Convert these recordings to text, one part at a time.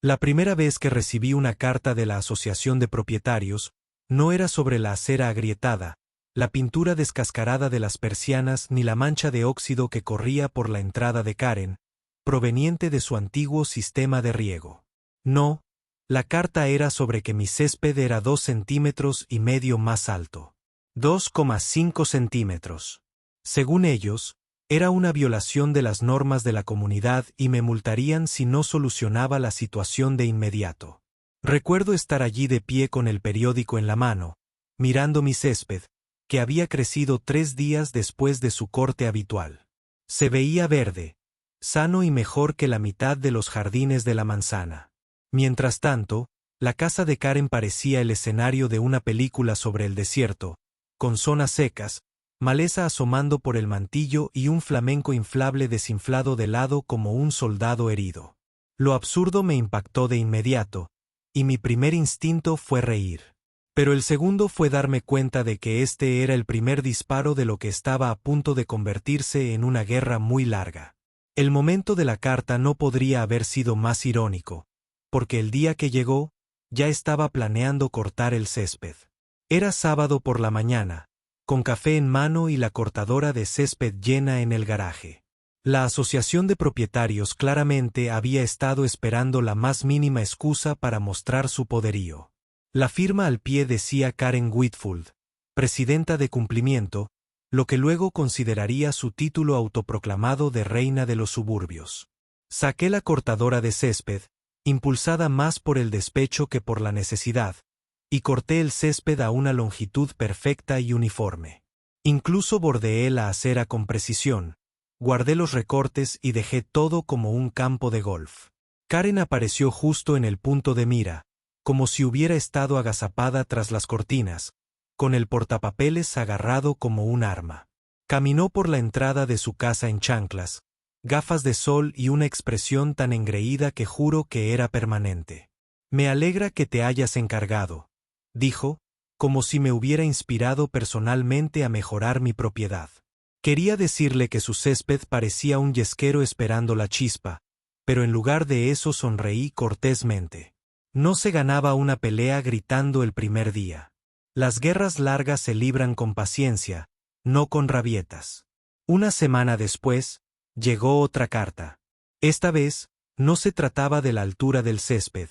La primera vez que recibí una carta de la Asociación de Propietarios, no era sobre la acera agrietada, la pintura descascarada de las persianas ni la mancha de óxido que corría por la entrada de Karen, proveniente de su antiguo sistema de riego. No, la carta era sobre que mi césped era 2,5 centímetros más alto. 2,5 centímetros. Según ellos, era una violación de las normas de la comunidad y me multarían si no solucionaba la situación de inmediato. Recuerdo estar allí de pie con el periódico en la mano, mirando mi césped, que había crecido 3 días después de su corte habitual. Se veía verde, sano y mejor que la mitad de los jardines de la manzana. Mientras tanto, la casa de Karen parecía el escenario de una película sobre el desierto, con zonas secas, maleza asomando por el mantillo y un flamenco inflable desinflado de lado como un soldado herido. Lo absurdo me impactó de inmediato, y mi primer instinto fue reír. Pero el segundo fue darme cuenta de que este era el primer disparo de lo que estaba a punto de convertirse en una guerra muy larga. El momento de la carta no podría haber sido más irónico, porque el día que llegó, ya estaba planeando cortar el césped. Era sábado por la mañana, con café en mano y la cortadora de césped llena en el garaje. La asociación de propietarios claramente había estado esperando la más mínima excusa para mostrar su poderío. La firma al pie decía Karen Whitfield, presidenta de cumplimiento, lo que luego consideraría su título autoproclamado de reina de los suburbios. Saqué la cortadora de césped, impulsada más por el despecho que por la necesidad, y corté el césped a una longitud perfecta y uniforme. Incluso bordeé la acera con precisión, guardé los recortes y dejé todo como un campo de golf. Karen apareció justo en el punto de mira, como si hubiera estado agazapada tras las cortinas, con el portapapeles agarrado como un arma. Caminó por la entrada de su casa en chanclas, gafas de sol y una expresión tan engreída que juro que era permanente. «Me alegra que te hayas encargado», dijo, como si me hubiera inspirado personalmente a mejorar mi propiedad. Quería decirle que su césped parecía un yesquero esperando la chispa, pero en lugar de eso sonreí cortésmente. No se ganaba una pelea gritando el primer día. Las guerras largas se libran con paciencia, no con rabietas. Una semana después, llegó otra carta. Esta vez, no se trataba de la altura del césped,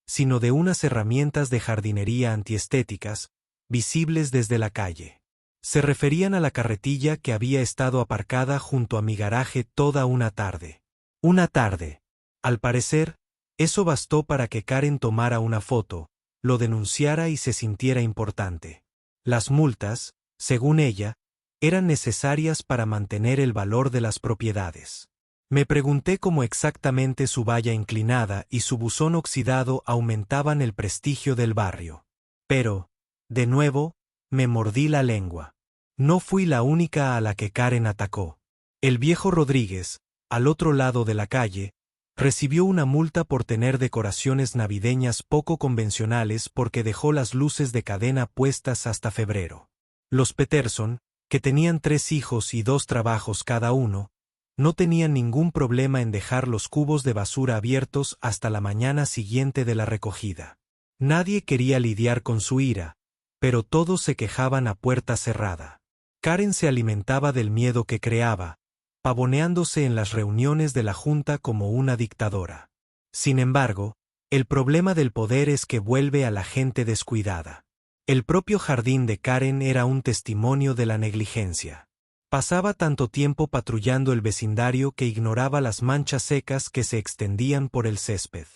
sino de unas herramientas de jardinería antiestéticas, visibles desde la calle. Se referían a la carretilla que había estado aparcada junto a mi garaje toda una tarde. Una tarde. Al parecer, eso bastó para que Karen tomara una foto, lo denunciara y se sintiera importante. Las multas, según ella, eran necesarias para mantener el valor de las propiedades. Me pregunté cómo exactamente su valla inclinada y su buzón oxidado aumentaban el prestigio del barrio. Pero, de nuevo, me mordí la lengua. No fui la única a la que Karen atacó. El viejo Rodríguez, al otro lado de la calle, recibió una multa por tener decoraciones navideñas poco convencionales porque dejó las luces de cadena puestas hasta febrero. Los Peterson, que tenían 3 hijos y 2 trabajos cada uno, no tenían ningún problema en dejar los cubos de basura abiertos hasta la mañana siguiente de la recogida. Nadie quería lidiar con su ira, pero todos se quejaban a puerta cerrada. Karen se alimentaba del miedo que creaba, pavoneándose en las reuniones de la junta como una dictadora. Sin embargo, el problema del poder es que vuelve a la gente descuidada. El propio jardín de Karen era un testimonio de la negligencia. Pasaba tanto tiempo patrullando el vecindario que ignoraba las manchas secas que se extendían por el césped.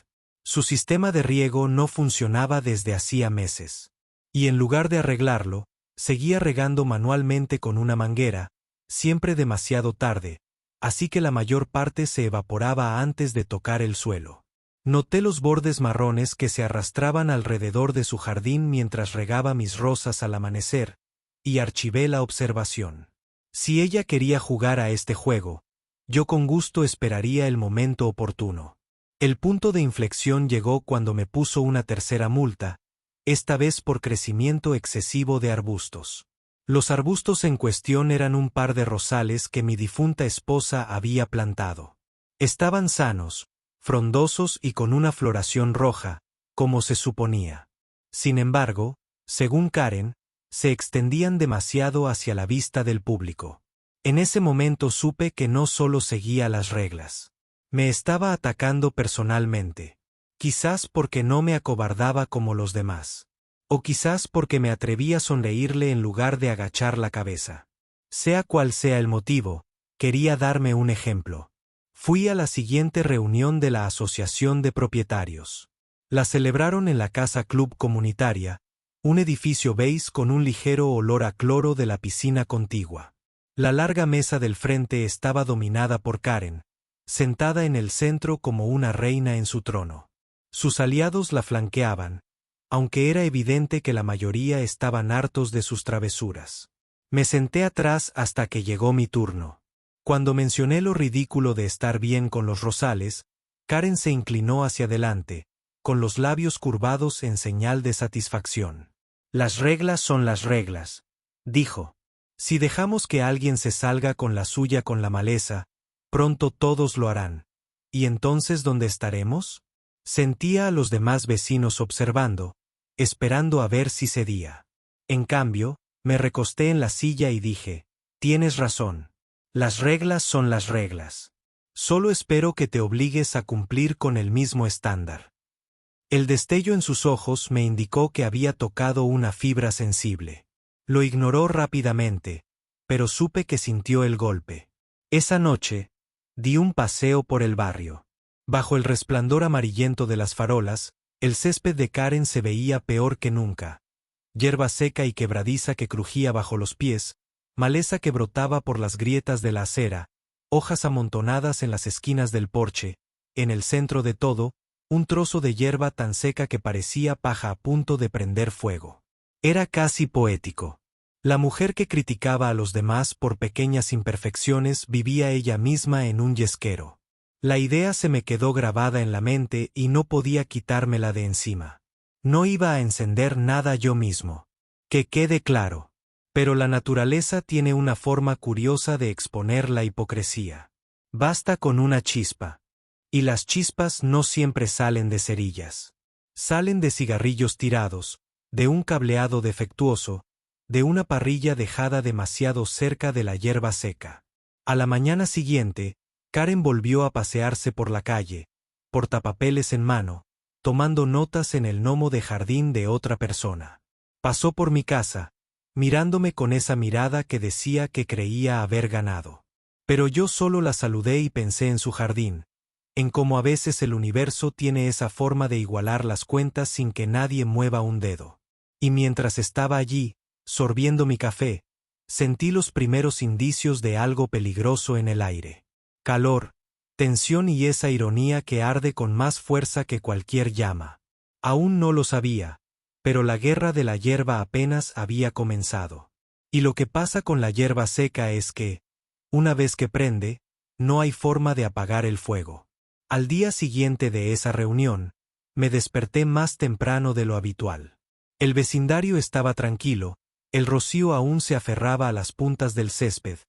Su sistema de riego no funcionaba desde hacía meses. Y en lugar de arreglarlo, seguía regando manualmente con una manguera, siempre demasiado tarde, así que la mayor parte se evaporaba antes de tocar el suelo. Noté los bordes marrones que se arrastraban alrededor de su jardín mientras regaba mis rosas al amanecer, y archivé la observación. Si ella quería jugar a este juego, yo con gusto esperaría el momento oportuno. El punto de inflexión llegó cuando me puso una tercera multa, esta vez por crecimiento excesivo de arbustos. Los arbustos en cuestión eran un par de rosales que mi difunta esposa había plantado. Estaban sanos, frondosos y con una floración roja, como se suponía. Sin embargo, según Karen, se extendían demasiado hacia la vista del público. En ese momento supe que no solo seguía las reglas. Me estaba atacando personalmente. Quizás porque no me acobardaba como los demás. O quizás porque me atreví a sonreírle en lugar de agachar la cabeza. Sea cual sea el motivo, quería darme un ejemplo. Fui a la siguiente reunión de la Asociación de Propietarios. La celebraron en la Casa Club Comunitaria, un edificio beige con un ligero olor a cloro de la piscina contigua. La larga mesa del frente estaba dominada por Karen, sentada en el centro como una reina en su trono. Sus aliados la flanqueaban, aunque era evidente que la mayoría estaban hartos de sus travesuras. Me senté atrás hasta que llegó mi turno. Cuando mencioné lo ridículo de estar bien con los rosales, Karen se inclinó hacia adelante, con los labios curvados en señal de satisfacción. Las reglas son las reglas, dijo. Si dejamos que alguien se salga con la suya con la maleza, pronto todos lo harán. ¿Y entonces dónde estaremos? Sentía a los demás vecinos observando, esperando a ver si cedía. En cambio, me recosté en la silla y dije, tienes razón. Las reglas son las reglas. Solo espero que te obligues a cumplir con el mismo estándar. El destello en sus ojos me indicó que había tocado una fibra sensible. Lo ignoró rápidamente, pero supe que sintió el golpe. Esa noche, di un paseo por el barrio. Bajo el resplandor amarillento de las farolas, el césped de Karen se veía peor que nunca. Hierba seca y quebradiza que crujía bajo los pies, maleza que brotaba por las grietas de la acera, hojas amontonadas en las esquinas del porche, en el centro de todo, un trozo de hierba tan seca que parecía paja a punto de prender fuego. Era casi poético. La mujer que criticaba a los demás por pequeñas imperfecciones vivía ella misma en un yesquero. La idea se me quedó grabada en la mente y no podía quitármela de encima. No iba a encender nada yo mismo. Que quede claro. Pero la naturaleza tiene una forma curiosa de exponer la hipocresía. Basta con una chispa. Y las chispas no siempre salen de cerillas. Salen de cigarrillos tirados, de un cableado defectuoso, de una parrilla dejada demasiado cerca de la hierba seca. A la mañana siguiente, Karen volvió a pasearse por la calle, portapapeles en mano, tomando notas en el gnomo de jardín de otra persona. Pasó por mi casa, mirándome con esa mirada que decía que creía haber ganado. Pero yo solo la saludé y pensé en su jardín, en cómo a veces el universo tiene esa forma de igualar las cuentas sin que nadie mueva un dedo. Y mientras estaba allí, sorbiendo mi café, sentí los primeros indicios de algo peligroso en el aire. Calor, tensión y esa ironía que arde con más fuerza que cualquier llama. Aún no lo sabía, pero la guerra de la hierba apenas había comenzado. Y lo que pasa con la hierba seca es que, una vez que prende, no hay forma de apagar el fuego. Al día siguiente de esa reunión, me desperté más temprano de lo habitual. El vecindario estaba tranquilo, el rocío aún se aferraba a las puntas del césped,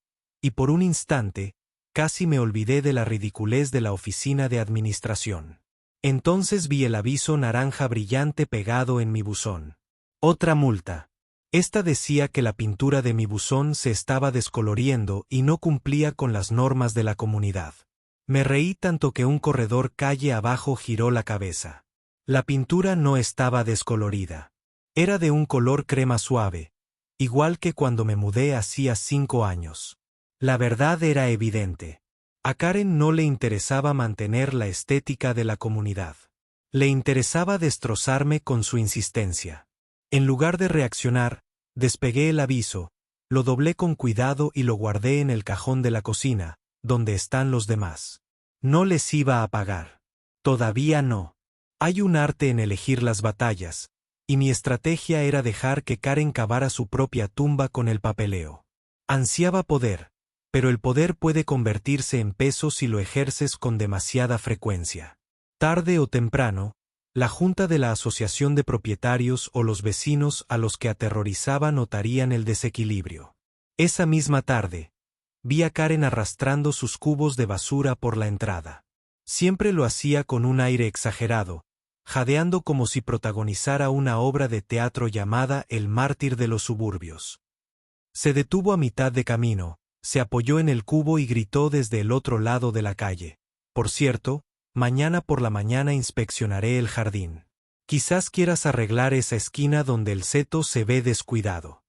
y por un instante, casi me olvidé de la ridiculez de la oficina de administración. Entonces vi el aviso naranja brillante pegado en mi buzón. Otra multa. Esta decía que la pintura de mi buzón se estaba descoloriendo y no cumplía con las normas de la comunidad. Me reí tanto que un corredor calle abajo giró la cabeza. La pintura no estaba descolorida. Era de un color crema suave, igual que cuando me mudé hacía 5 años. La verdad era evidente. A Karen no le interesaba mantener la estética de la comunidad. Le interesaba destrozarme con su insistencia. En lugar de reaccionar, despegué el aviso, lo doblé con cuidado y lo guardé en el cajón de la cocina, donde están los demás. No les iba a pagar. Todavía no. Hay un arte en elegir las batallas, y mi estrategia era dejar que Karen cavara su propia tumba con el papeleo. Ansiaba poder, pero el poder puede convertirse en peso si lo ejerces con demasiada frecuencia. Tarde o temprano, la junta de la asociación de propietarios o los vecinos a los que aterrorizaba notarían el desequilibrio. Esa misma tarde, vi a Karen arrastrando sus cubos de basura por la entrada. Siempre lo hacía con un aire exagerado, jadeando como si protagonizara una obra de teatro llamada El mártir de los suburbios. Se detuvo a mitad de camino, se apoyó en el cubo y gritó desde el otro lado de la calle: «Por cierto, mañana por la mañana inspeccionaré el jardín. Quizás quieras arreglar esa esquina donde el seto se ve descuidado».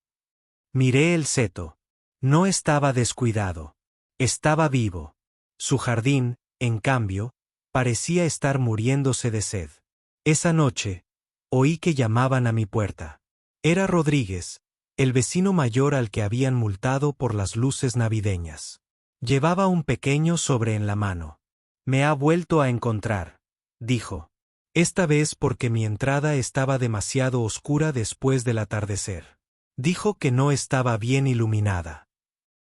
Miré el seto. No estaba descuidado. Estaba vivo. Su jardín, en cambio, parecía estar muriéndose de sed. Esa noche, oí que llamaban a mi puerta. Era Rodríguez, el vecino mayor al que habían multado por las luces navideñas. Llevaba un pequeño sobre en la mano. «Me ha vuelto a encontrar», dijo. Esta vez porque mi entrada estaba demasiado oscura después del atardecer. Dijo que no estaba bien iluminada.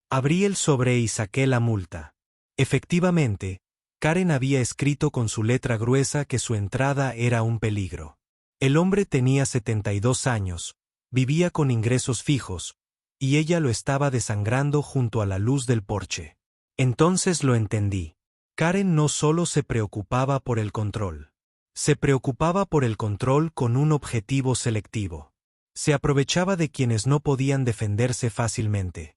Abrí el sobre y saqué la multa. Efectivamente, Karen había escrito con su letra gruesa que su entrada era un peligro. El hombre tenía 72 años, vivía con ingresos fijos, y ella lo estaba desangrando junto a la luz del porche. Entonces lo entendí. Karen no solo se preocupaba por el control. Se preocupaba por el control con un objetivo selectivo. Se aprovechaba de quienes no podían defenderse fácilmente.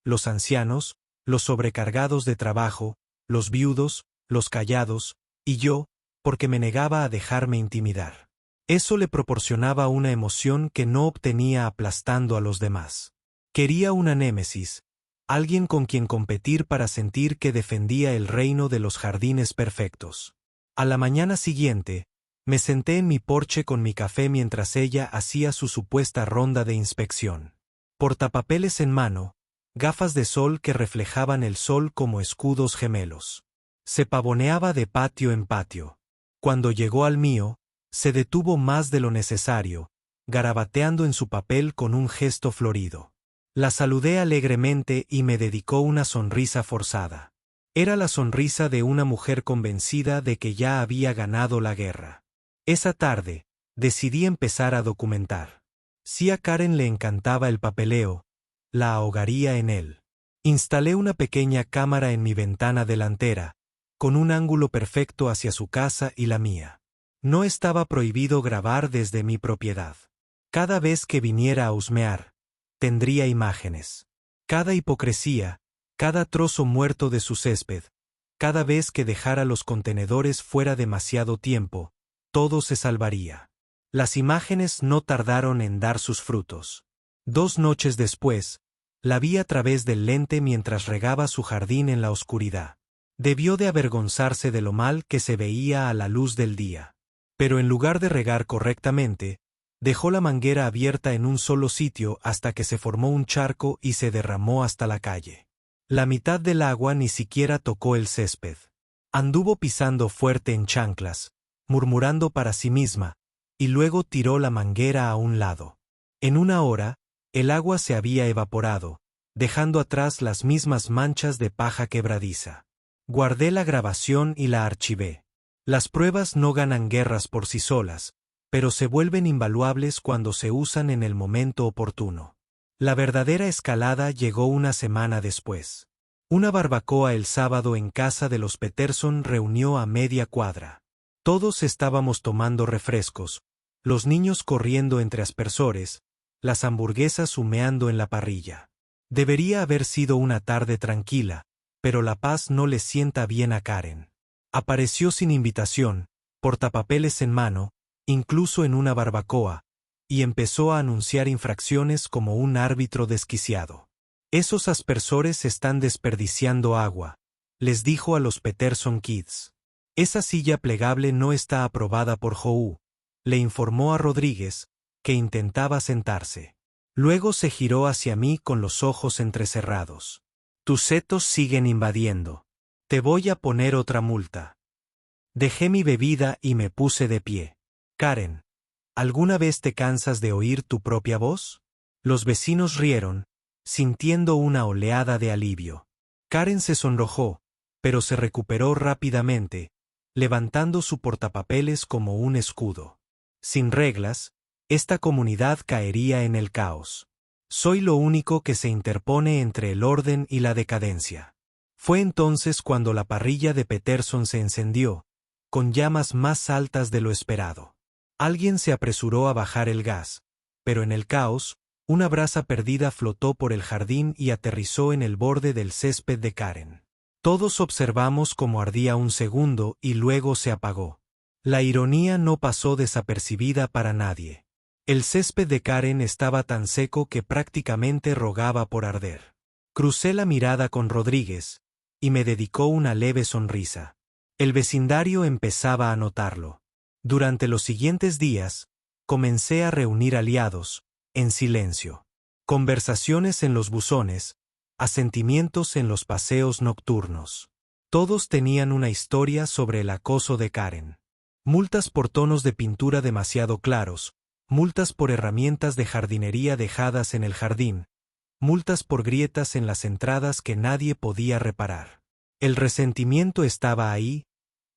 Los ancianos, los sobrecargados de trabajo, los viudos, los callados, y yo, porque me negaba a dejarme intimidar. Eso le proporcionaba una emoción que no obtenía aplastando a los demás. Quería una némesis, alguien con quien competir para sentir que defendía el reino de los jardines perfectos. A la mañana siguiente, me senté en mi porche con mi café mientras ella hacía su supuesta ronda de inspección. Portapapeles en mano, gafas de sol que reflejaban el sol como escudos gemelos. Se pavoneaba de patio en patio. Cuando llegó al mío, se detuvo más de lo necesario, garabateando en su papel con un gesto florido. La saludé alegremente y me dedicó una sonrisa forzada. Era la sonrisa de una mujer convencida de que ya había ganado la guerra. Esa tarde, decidí empezar a documentar. Si a Karen le encantaba el papeleo, la ahogaría en él. Instalé una pequeña cámara en mi ventana delantera, con un ángulo perfecto hacia su casa y la mía. No estaba prohibido grabar desde mi propiedad. Cada vez que viniera a husmear, tendría imágenes. Cada hipocresía, cada trozo muerto de su césped, cada vez que dejara los contenedores fuera demasiado tiempo, todo se salvaría. Las imágenes no tardaron en dar sus frutos. 2 noches después, la vi a través del lente mientras regaba su jardín en la oscuridad. Debió de avergonzarse de lo mal que se veía a la luz del día. Pero en lugar de regar correctamente, dejó la manguera abierta en un solo sitio hasta que se formó un charco y se derramó hasta la calle. La mitad del agua ni siquiera tocó el césped. Anduvo pisando fuerte en chanclas, murmurando para sí misma, y luego tiró la manguera a un lado. En 1 hora, el agua se había evaporado, dejando atrás las mismas manchas de paja quebradiza. Guardé la grabación y la archivé. Las pruebas no ganan guerras por sí solas, pero se vuelven invaluables cuando se usan en el momento oportuno. La verdadera escalada llegó 1 semana después. Una barbacoa el sábado en casa de los Peterson reunió a media cuadra. Todos estábamos tomando refrescos, los niños corriendo entre aspersores, las hamburguesas humeando en la parrilla. Debería haber sido una tarde tranquila, pero la paz no le sienta bien a Karen. Apareció sin invitación, portapapeles en mano, incluso en una barbacoa, y empezó a anunciar infracciones como un árbitro desquiciado. «Esos aspersores están desperdiciando agua», les dijo a los Peterson Kids. «Esa silla plegable no está aprobada por Joe», le informó a Rodríguez, que intentaba sentarse. Luego se giró hacia mí con los ojos entrecerrados. «Tus setos siguen invadiendo. Te voy a poner otra multa». Dejé mi bebida y me puse de pie. «Karen, ¿alguna vez te cansas de oír tu propia voz?». Los vecinos rieron, sintiendo una oleada de alivio. Karen se sonrojó, pero se recuperó rápidamente, levantando su portapapeles como un escudo. Sin reglas, esta comunidad caería en el caos. Soy lo único que se interpone entre el orden y la decadencia. Fue entonces cuando la parrilla de Peterson se encendió, con llamas más altas de lo esperado. Alguien se apresuró a bajar el gas, pero en el caos, una brasa perdida flotó por el jardín y aterrizó en el borde del césped de Karen. Todos observamos cómo ardía un segundo y luego se apagó. La ironía no pasó desapercibida para nadie. El césped de Karen estaba tan seco que prácticamente rogaba por arder. Crucé la mirada con Rodríguez, y me dedicó una leve sonrisa. El vecindario empezaba a notarlo. Durante los siguientes días, comencé a reunir aliados, en silencio. Conversaciones en los buzones, asentimientos en los paseos nocturnos. Todos tenían una historia sobre el acoso de Karen. Multas por tonos de pintura demasiado claros, multas por herramientas de jardinería dejadas en el jardín, multas por grietas en las entradas que nadie podía reparar. El resentimiento estaba ahí,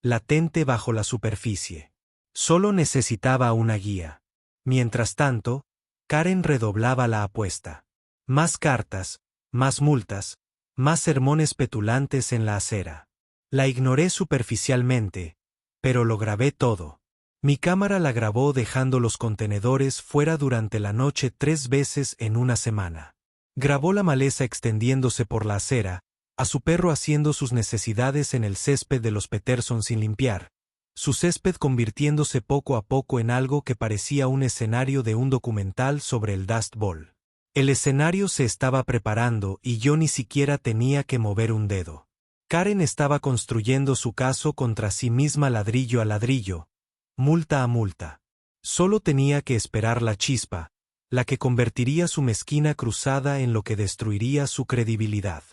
latente bajo la superficie. Solo necesitaba una guía. Mientras tanto, Karen redoblaba la apuesta. Más cartas, más multas, más sermones petulantes en la acera. La ignoré superficialmente, pero lo grabé todo. Mi cámara la grabó dejando los contenedores fuera durante la noche 3 veces en una semana. Grabó la maleza extendiéndose por la acera, a su perro haciendo sus necesidades en el césped de los Peterson sin limpiar, su césped convirtiéndose poco a poco en algo que parecía un escenario de un documental sobre el Dust Bowl. El escenario se estaba preparando y yo ni siquiera tenía que mover un dedo. Karen estaba construyendo su caso contra sí misma ladrillo a ladrillo, multa a multa. Solo tenía que esperar la chispa, la que convertiría su mezquina cruzada en lo que destruiría su credibilidad.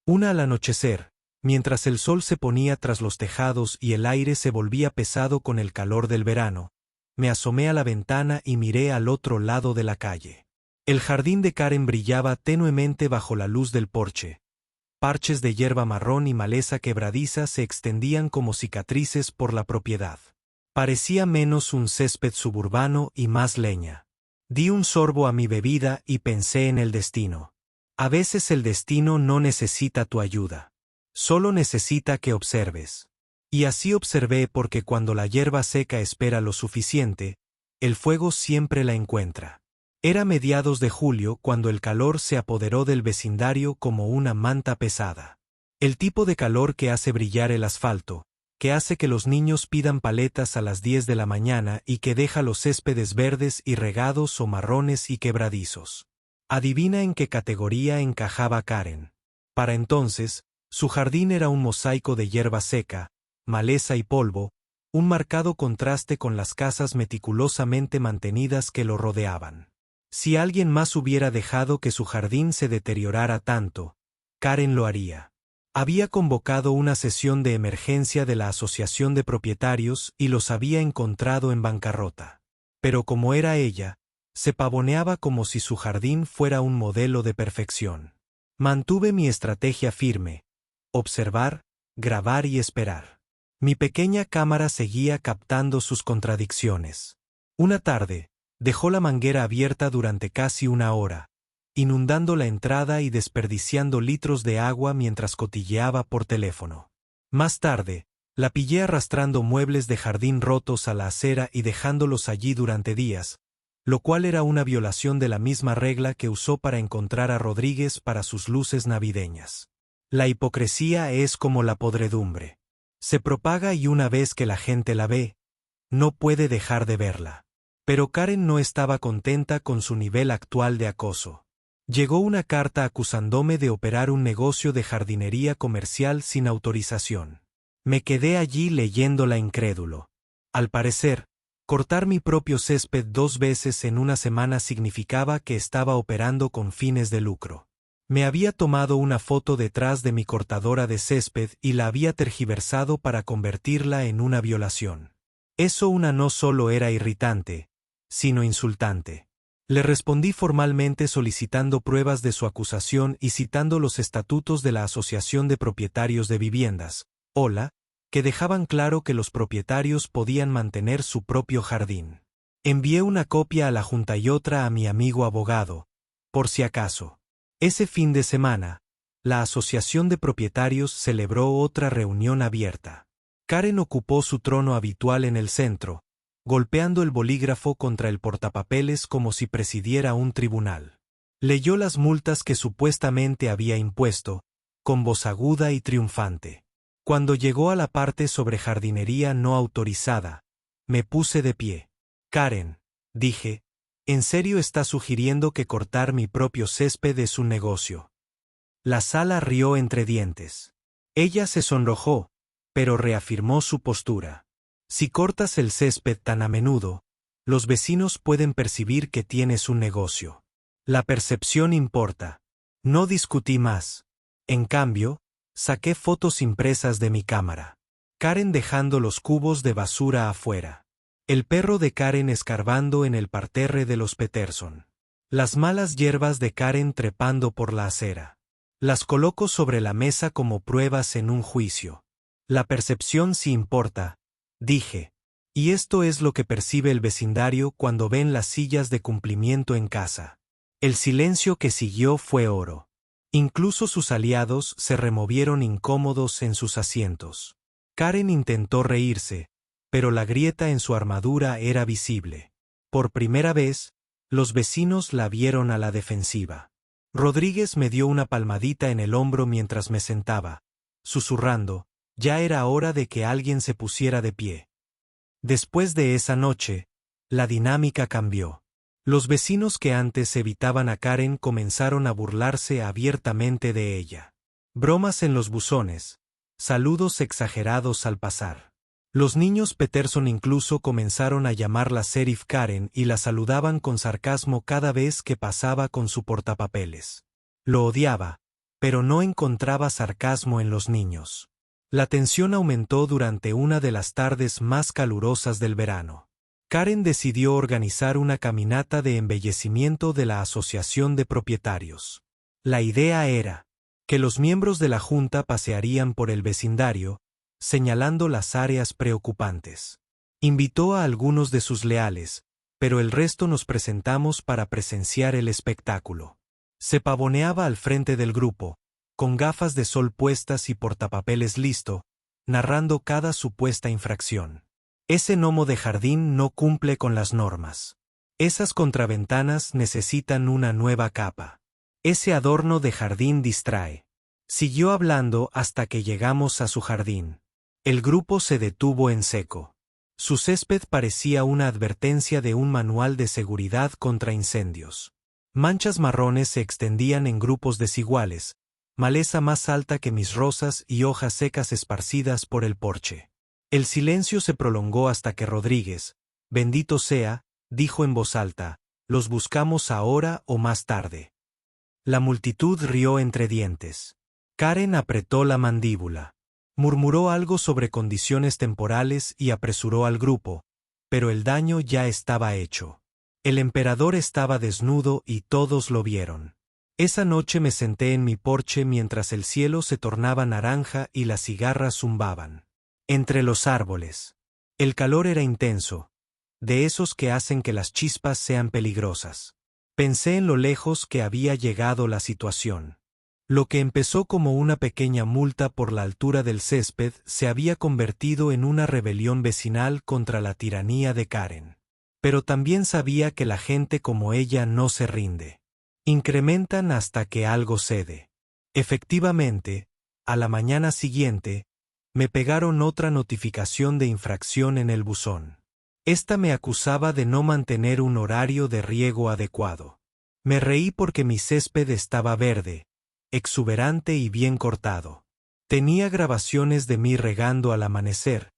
Una al anochecer, mientras el sol se ponía tras los tejados y el aire se volvía pesado con el calor del verano, me asomé a la ventana y miré al otro lado de la calle. El jardín de Karen brillaba tenuemente bajo la luz del porche. Parches de hierba marrón y maleza quebradiza se extendían como cicatrices por la propiedad. Parecía menos un césped suburbano y más leña. Di un sorbo a mi bebida y pensé en el destino. A veces el destino no necesita tu ayuda. Solo necesita que observes. Y así observé porque cuando la hierba seca espera lo suficiente, el fuego siempre la encuentra. Era mediados de julio cuando el calor se apoderó del vecindario como una manta pesada. El tipo de calor que hace brillar el asfalto, que hace que los niños pidan paletas a las 10 de la mañana y que deja los céspedes verdes y regados o marrones y quebradizos. Adivina en qué categoría encajaba Karen. Para entonces, su jardín era un mosaico de hierba seca, maleza y polvo, un marcado contraste con las casas meticulosamente mantenidas que lo rodeaban. Si alguien más hubiera dejado que su jardín se deteriorara tanto, Karen lo haría. Había convocado una sesión de emergencia de la Asociación de Propietarios y los había encontrado en bancarrota. Pero como era ella, se pavoneaba como si su jardín fuera un modelo de perfección. Mantuve mi estrategia firme: observar, grabar y esperar. Mi pequeña cámara seguía captando sus contradicciones. Una tarde, dejó la manguera abierta durante casi una hora, inundando la entrada y desperdiciando litros de agua mientras cotilleaba por teléfono. Más tarde, la pillé arrastrando muebles de jardín rotos a la acera y dejándolos allí durante días, lo cual era una violación de la misma regla que usó para encontrar a Rodríguez para sus luces navideñas. La hipocresía es como la podredumbre. Se propaga y una vez que la gente la ve, no puede dejar de verla. Pero Karen no estaba contenta con su nivel actual de acoso. Llegó una carta acusándome de operar un negocio de jardinería comercial sin autorización. Me quedé allí leyéndola incrédulo. Al parecer, cortar mi propio césped 2 veces en una semana significaba que estaba operando con fines de lucro. Me había tomado una foto detrás de mi cortadora de césped y la había tergiversado para convertirla en una violación. Eso no solo era irritante, sino insultante. Le respondí formalmente solicitando pruebas de su acusación y citando los estatutos de la Asociación de Propietarios de Viviendas, OLA, que dejaban claro que los propietarios podían mantener su propio jardín. Envié una copia a la Junta y otra a mi amigo abogado, por si acaso. Ese fin de semana, la asociación de propietarios celebró otra reunión abierta. Karen ocupó su trono habitual en el centro, golpeando el bolígrafo contra el portapapeles como si presidiera un tribunal. Leyó las multas que supuestamente había impuesto, con voz aguda y triunfante. Cuando llegó a la parte sobre jardinería no autorizada, me puse de pie. Karen, dije, ¿en serio está sugiriendo que cortar mi propio césped es un negocio? La sala rió entre dientes. Ella se sonrojó, pero reafirmó su postura. Si cortas el césped tan a menudo, los vecinos pueden percibir que tienes un negocio. La percepción importa. No discutí más. En cambio, saqué fotos impresas de mi cámara. Karen dejando los cubos de basura afuera. El perro de Karen escarbando en el parterre de los Peterson. Las malas hierbas de Karen trepando por la acera. Las coloco sobre la mesa como pruebas en un juicio. La percepción sí importa, dije. Y esto es lo que percibe el vecindario cuando ven las sillas de cumplimiento en casa. El silencio que siguió fue oro. Incluso sus aliados se removieron incómodos en sus asientos. Karen intentó reírse, pero la grieta en su armadura era visible. Por primera vez, los vecinos la vieron a la defensiva. Rodríguez me dio una palmadita en el hombro mientras me sentaba, susurrando, ya era hora de que alguien se pusiera de pie. Después de esa noche, la dinámica cambió. Los vecinos que antes evitaban a Karen comenzaron a burlarse abiertamente de ella. Bromas en los buzones, saludos exagerados al pasar. Los niños Peterson incluso comenzaron a llamarla Sheriff Karen y la saludaban con sarcasmo cada vez que pasaba con su portapapeles. Lo odiaba, pero no encontraba sarcasmo en los niños. La tensión aumentó durante una de las tardes más calurosas del verano. Karen decidió organizar una caminata de embellecimiento de la Asociación de Propietarios. La idea era que los miembros de la Junta pasearían por el vecindario, señalando las áreas preocupantes. Invitó a algunos de sus leales, pero el resto nos presentamos para presenciar el espectáculo. Se pavoneaba al frente del grupo, con gafas de sol puestas y portapapeles listo, narrando cada supuesta infracción. Ese gnomo de jardín no cumple con las normas. Esas contraventanas necesitan una nueva capa. Ese adorno de jardín distrae. Siguió hablando hasta que llegamos a su jardín. El grupo se detuvo en seco. Su césped parecía una advertencia de un manual de seguridad contra incendios. Manchas marrones se extendían en grupos desiguales, maleza más alta que mis rosas y hojas secas esparcidas por el porche. El silencio se prolongó hasta que Rodríguez, bendito sea, dijo en voz alta, los buscamos ahora o más tarde. La multitud rió entre dientes. Karen apretó la mandíbula. Murmuró algo sobre condiciones temporales y apresuró al grupo, pero el daño ya estaba hecho. El emperador estaba desnudo y todos lo vieron. Esa noche me senté en mi porche mientras el cielo se tornaba naranja y las cigarras zumbaban. Entre los árboles. El calor era intenso, de esos que hacen que las chispas sean peligrosas. Pensé en lo lejos que había llegado la situación. Lo que empezó como una pequeña multa por la altura del césped se había convertido en una rebelión vecinal contra la tiranía de Karen. Pero también sabía que la gente como ella no se rinde. Incrementan hasta que algo cede. Efectivamente, a la mañana siguiente, me pegaron otra notificación de infracción en el buzón. Esta me acusaba de no mantener un horario de riego adecuado. Me reí porque mi césped estaba verde, exuberante y bien cortado. Tenía grabaciones de mí regando al amanecer,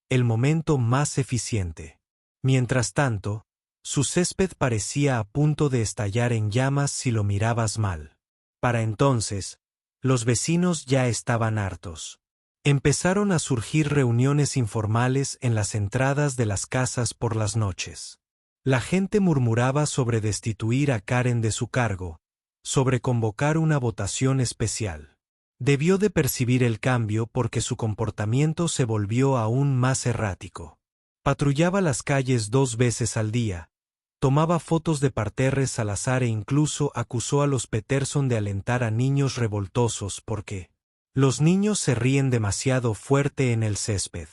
el momento más eficiente. Mientras tanto, su césped parecía a punto de estallar en llamas si lo mirabas mal. Para entonces, los vecinos ya estaban hartos. Empezaron a surgir reuniones informales en las entradas de las casas por las noches. La gente murmuraba sobre destituir a Karen de su cargo, sobre convocar una votación especial. Debió de percibir el cambio porque su comportamiento se volvió aún más errático. Patrullaba las calles 2 veces al día, Tomaba fotos de parterres al azar e incluso acusó a los Peterson de alentar a niños revoltosos porque los niños se ríen demasiado fuerte en el césped.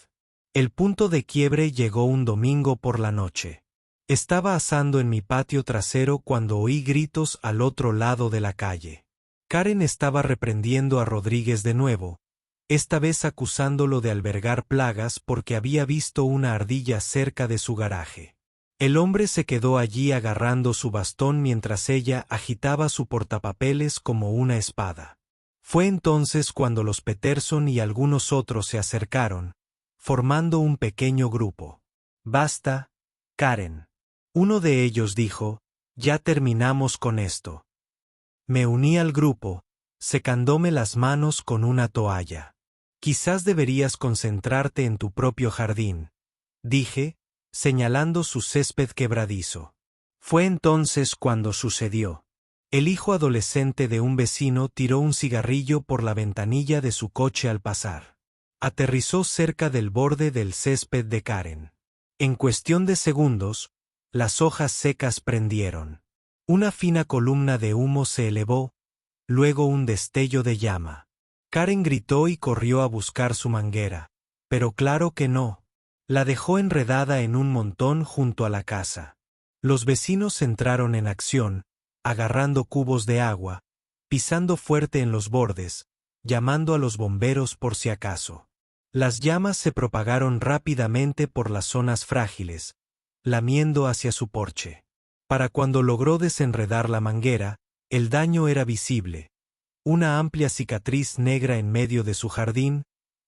El punto de quiebre llegó un domingo por la noche. Estaba asando en mi patio trasero cuando oí gritos al otro lado de la calle. Karen estaba reprendiendo a Rodríguez de nuevo, esta vez acusándolo de albergar plagas porque había visto una ardilla cerca de su garaje. El hombre se quedó allí agarrando su bastón mientras ella agitaba su portapapeles como una espada. Fue entonces cuando los Peterson y algunos otros se acercaron, formando un pequeño grupo. «Basta, Karen». Uno de ellos dijo, «Ya terminamos con esto». Me uní al grupo, secándome las manos con una toalla. «Quizás deberías concentrarte en tu propio jardín», dije, señalando su césped quebradizo. Fue entonces cuando sucedió. El hijo adolescente de un vecino tiró un cigarrillo por la ventanilla de su coche al pasar. Aterrizó cerca del borde del césped de Karen. En cuestión de segundos, las hojas secas prendieron. Una fina columna de humo se elevó, luego un destello de llama. Karen gritó y corrió a buscar su manguera, pero claro que no. La dejó enredada en un montón junto a la casa. Los vecinos entraron en acción, agarrando cubos de agua, pisando fuerte en los bordes, llamando a los bomberos por si acaso. Las llamas se propagaron rápidamente por las zonas frágiles, lamiendo hacia su porche. Para cuando logró desenredar la manguera, el daño era visible. Una amplia cicatriz negra en medio de su jardín,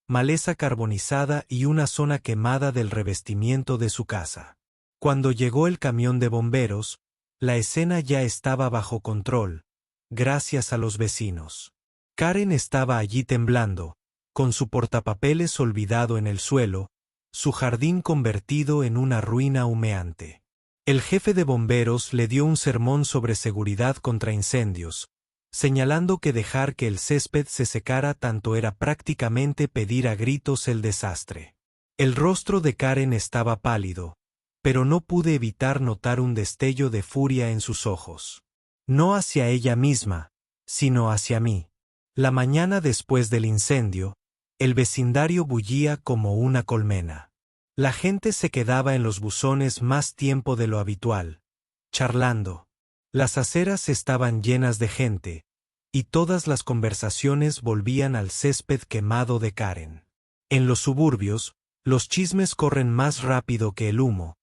maleza carbonizada y una zona quemada del revestimiento de su casa. Cuando llegó el camión de bomberos, la escena ya estaba bajo control, gracias a los vecinos. Karen estaba allí temblando, con su portapapeles olvidado en el suelo, su jardín convertido en una ruina humeante. El jefe de bomberos le dio un sermón sobre seguridad contra incendios, señalando que dejar que el césped se secara tanto era prácticamente pedir a gritos el desastre. El rostro de Karen estaba pálido, pero no pude evitar notar un destello de furia en sus ojos. No hacia ella misma, sino hacia mí. La mañana después del incendio, el vecindario bullía como una colmena. La gente se quedaba en los buzones más tiempo de lo habitual, charlando. Las aceras estaban llenas de gente, y todas las conversaciones volvían al césped quemado de Karen. En los suburbios, los chismes corren más rápido que el humo,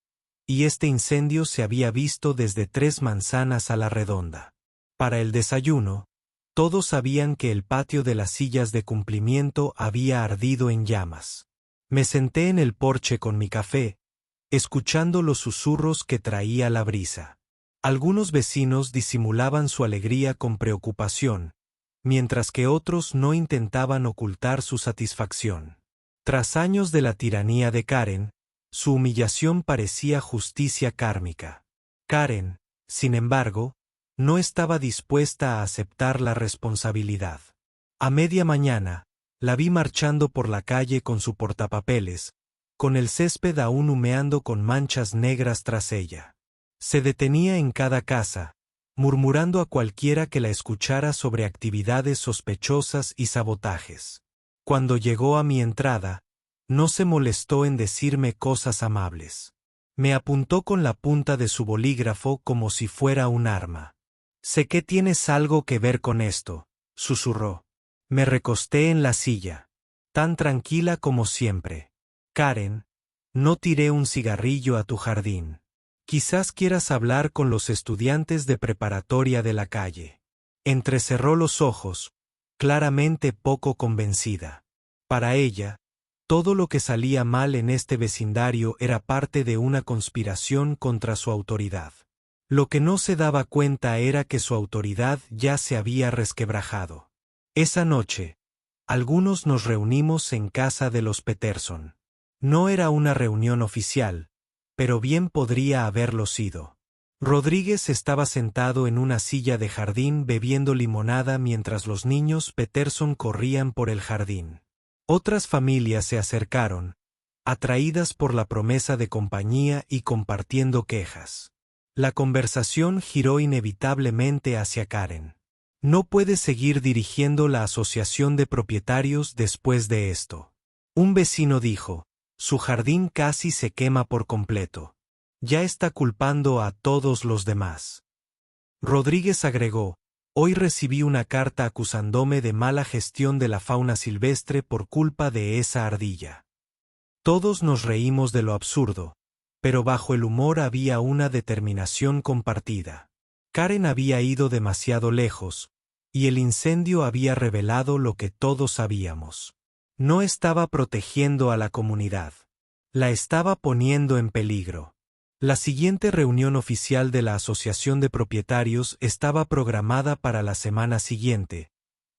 y este incendio se había visto desde 3 manzanas a la redonda. Para el desayuno, todos sabían que el patio de las sillas de cumplimiento había ardido en llamas. Me senté en el porche con mi café, escuchando los susurros que traía la brisa. Algunos vecinos disimulaban su alegría con preocupación, mientras que otros no intentaban ocultar su satisfacción. Tras años de la tiranía de Karen, su humillación parecía justicia kármica. Karen, sin embargo, no estaba dispuesta a aceptar la responsabilidad. A media mañana, la vi marchando por la calle con su portapapeles, con el césped aún humeando con manchas negras tras ella. Se detenía en cada casa, murmurando a cualquiera que la escuchara sobre actividades sospechosas y sabotajes. Cuando llegó a mi entrada, no se molestó en decirme cosas amables. Me apuntó con la punta de su bolígrafo como si fuera un arma. «Sé que tienes algo que ver con esto», susurró. Me recosté en la silla, tan tranquila como siempre. «Karen, no tiré un cigarrillo a tu jardín. Quizás quieras hablar con los estudiantes de preparatoria de la calle». Entrecerró los ojos, claramente poco convencida. Para ella, todo lo que salía mal en este vecindario era parte de una conspiración contra su autoridad. Lo que no se daba cuenta era que su autoridad ya se había resquebrajado. Esa noche, algunos nos reunimos en casa de los Peterson. No era una reunión oficial, pero bien podría haberlo sido. Rodríguez estaba sentado en una silla de jardín bebiendo limonada mientras los niños Peterson corrían por el jardín. Otras familias se acercaron, atraídas por la promesa de compañía y compartiendo quejas. La conversación giró inevitablemente hacia Karen. No puede seguir dirigiendo la asociación de propietarios después de esto. Un vecino dijo, su jardín casi se quema por completo. Ya está culpando a todos los demás. Rodríguez agregó, hoy recibí una carta acusándome de mala gestión de la fauna silvestre por culpa de esa ardilla. Todos nos reímos de lo absurdo, pero bajo el humor había una determinación compartida. Karen había ido demasiado lejos, y el incendio había revelado lo que todos sabíamos. No estaba protegiendo a la comunidad. La estaba poniendo en peligro. La siguiente reunión oficial de la Asociación de Propietarios estaba programada para la semana siguiente,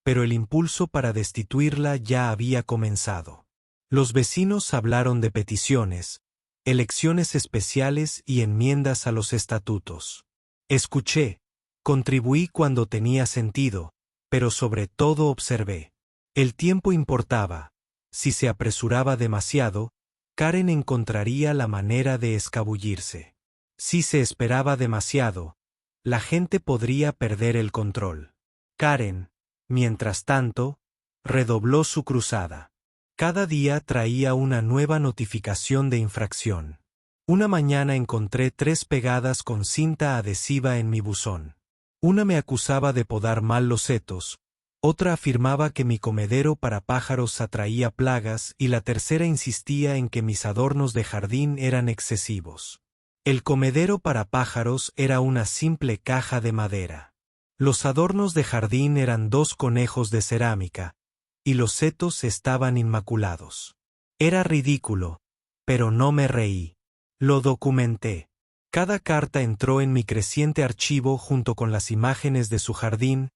pero el impulso para destituirla ya había comenzado. Los vecinos hablaron de peticiones, elecciones especiales y enmiendas a los estatutos. Escuché, contribuí cuando tenía sentido, pero sobre todo observé. El tiempo importaba. Si se apresuraba demasiado, Karen encontraría la manera de escabullirse. Si se esperaba demasiado, la gente podría perder el control. Karen, mientras tanto, redobló su cruzada. Cada día traía una nueva notificación de infracción. Una mañana encontré 3 pegadas con cinta adhesiva en mi buzón. Una me acusaba de podar mal los setos, otra afirmaba que mi comedero para pájaros atraía plagas y la tercera insistía en que mis adornos de jardín eran excesivos. El comedero para pájaros era una simple caja de madera. Los adornos de jardín eran 2 conejos de cerámica, y los setos estaban inmaculados. Era ridículo, pero no me reí. Lo documenté. Cada carta entró en mi creciente archivo junto con las imágenes de su jardín,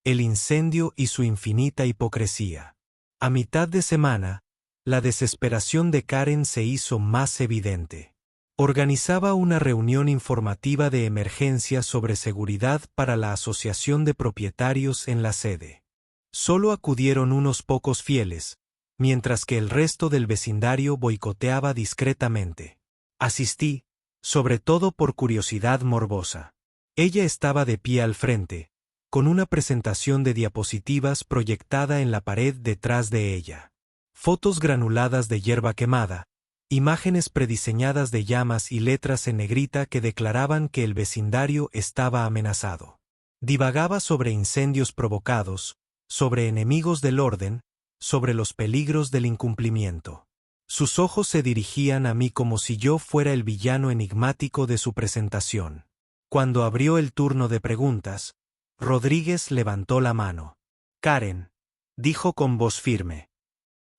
el incendio y su infinita hipocresía. A mitad de semana, la desesperación de Karen se hizo más evidente. Organizaba una reunión informativa de emergencia sobre seguridad para la Asociación de Propietarios en la sede. Solo acudieron unos pocos fieles, mientras que el resto del vecindario boicoteaba discretamente. Asistí, sobre todo por curiosidad morbosa. Ella estaba de pie al frente, con una presentación de diapositivas proyectada en la pared detrás de ella. Fotos granuladas de hierba quemada, imágenes prediseñadas de llamas y letras en negrita que declaraban que el vecindario estaba amenazado. Divagaba sobre incendios provocados, sobre enemigos del orden, sobre los peligros del incumplimiento. Sus ojos se dirigían a mí como si yo fuera el villano enigmático de su presentación. Cuando abrió el turno de preguntas, Rodríguez levantó la mano. Karen, dijo con voz firme.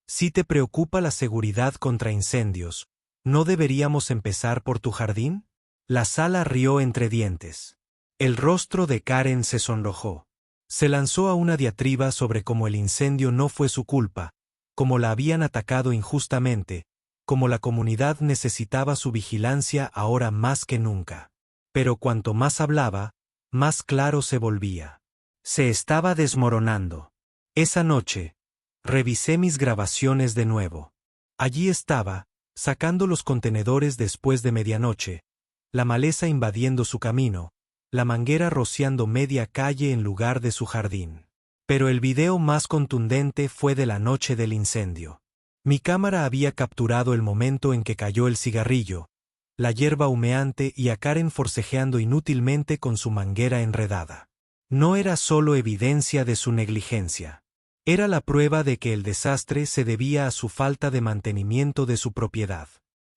Si te preocupa la seguridad contra incendios, ¿no deberíamos empezar por tu jardín? La sala rió entre dientes. El rostro de Karen se sonrojó. Se lanzó a una diatriba sobre cómo el incendio no fue su culpa, cómo la habían atacado injustamente, cómo la comunidad necesitaba su vigilancia ahora más que nunca. Pero cuanto más hablaba, más claro se volvía. Se estaba desmoronando. Esa noche, revisé mis grabaciones de nuevo. Allí estaba, sacando los contenedores después de medianoche, la maleza invadiendo su camino, la manguera rociando media calle en lugar de su jardín. Pero el video más contundente fue de la noche del incendio. Mi cámara había capturado el momento en que cayó el cigarrillo, la hierba humeante y a Karen forcejeando inútilmente con su manguera enredada. No era solo evidencia de su negligencia. Era la prueba de que el desastre se debía a su falta de mantenimiento de su propiedad.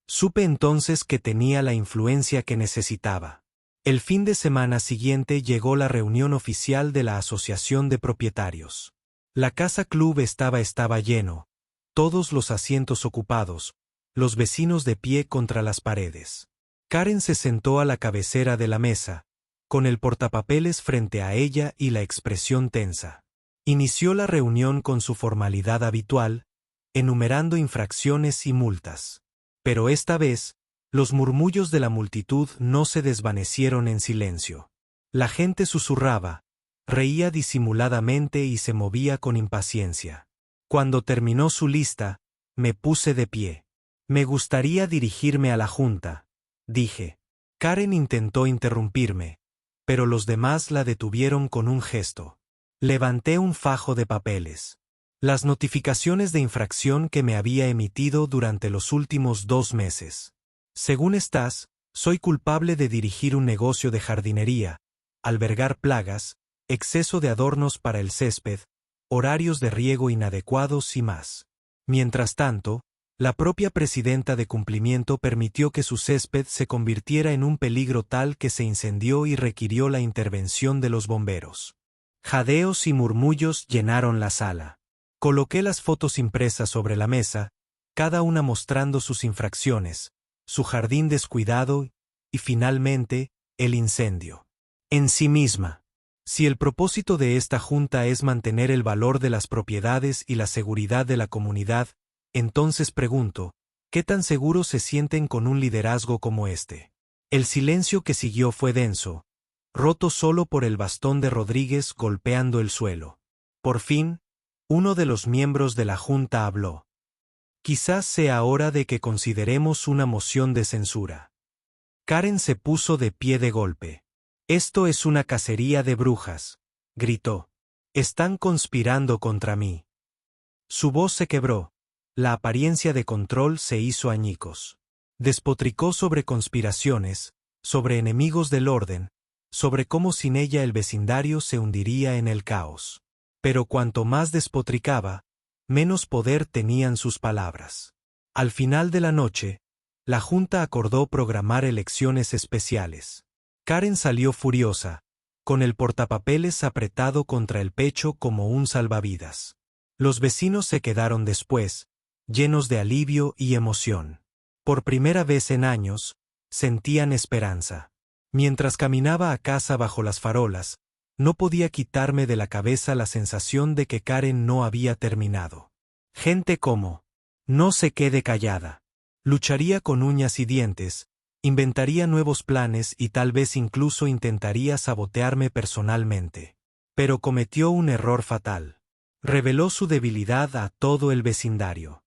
Supe entonces que tenía la influencia que necesitaba. El fin de semana siguiente llegó la reunión oficial de la Asociación de Propietarios. La casa club estaba lleno, todos los asientos ocupados, los vecinos de pie contra las paredes. Karen se sentó a la cabecera de la mesa, con el portapapeles frente a ella y la expresión tensa. Inició la reunión con su formalidad habitual, enumerando infracciones y multas. Pero esta vez, los murmullos de la multitud no se desvanecieron en silencio. La gente susurraba, reía disimuladamente y se movía con impaciencia. Cuando terminó su lista, me puse de pie. Me gustaría dirigirme a la Junta, dije. Karen intentó interrumpirme, pero los demás la detuvieron con un gesto. Levanté un fajo de papeles. Las notificaciones de infracción que me había emitido durante los últimos 2 meses. Según estás, soy culpable de dirigir un negocio de jardinería, albergar plagas, exceso de adornos para el césped, horarios de riego inadecuados y más. Mientras tanto, la propia presidenta de cumplimiento permitió que su césped se convirtiera en un peligro tal que se incendió y requirió la intervención de los bomberos. Jadeos y murmullos llenaron la sala. Coloqué las fotos impresas sobre la mesa, cada una mostrando sus infracciones, su jardín descuidado y, finalmente, el incendio. En sí misma. Si el propósito de esta junta es mantener el valor de las propiedades y la seguridad de la comunidad, entonces pregunto, ¿qué tan seguros se sienten con un liderazgo como este? El silencio que siguió fue denso, roto solo por el bastón de Rodríguez golpeando el suelo. Por fin, uno de los miembros de la junta habló. Quizás sea hora de que consideremos una moción de censura. Karen se puso de pie de golpe. Esto es una cacería de brujas, gritó. Están conspirando contra mí. Su voz se quebró. La apariencia de control se hizo añicos. Despotricó sobre conspiraciones, sobre enemigos del orden, sobre cómo sin ella el vecindario se hundiría en el caos. Pero cuanto más despotricaba, menos poder tenían sus palabras. Al final de la noche, la Junta acordó programar elecciones especiales. Karen salió furiosa, con el portapapeles apretado contra el pecho como un salvavidas. Los vecinos se quedaron después, llenos de alivio y emoción. Por primera vez en años, sentían esperanza. Mientras caminaba a casa bajo las farolas, no podía quitarme de la cabeza la sensación de que Karen no había terminado. Gente como, no se quede callada. Lucharía con uñas y dientes, inventaría nuevos planes y tal vez incluso intentaría sabotearme personalmente. Pero cometió un error fatal. Reveló su debilidad a todo el vecindario.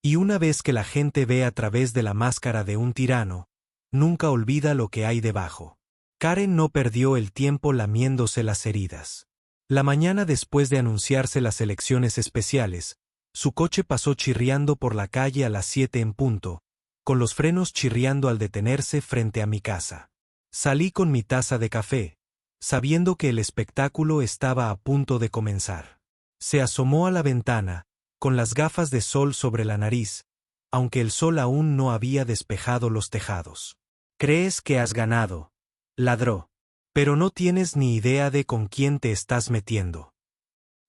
Y una vez que la gente ve a través de la máscara de un tirano, nunca olvida lo que hay debajo. Karen no perdió el tiempo lamiéndose las heridas. La mañana después de anunciarse las elecciones especiales, su coche pasó chirriando por la calle a las 7 en punto, con los frenos chirriando al detenerse frente a mi casa. Salí con mi taza de café, sabiendo que el espectáculo estaba a punto de comenzar. Se asomó a la ventana, con las gafas de sol sobre la nariz, aunque el sol aún no había despejado los tejados. «¿Crees que has ganado?», ladró. «Pero no tienes ni idea de con quién te estás metiendo».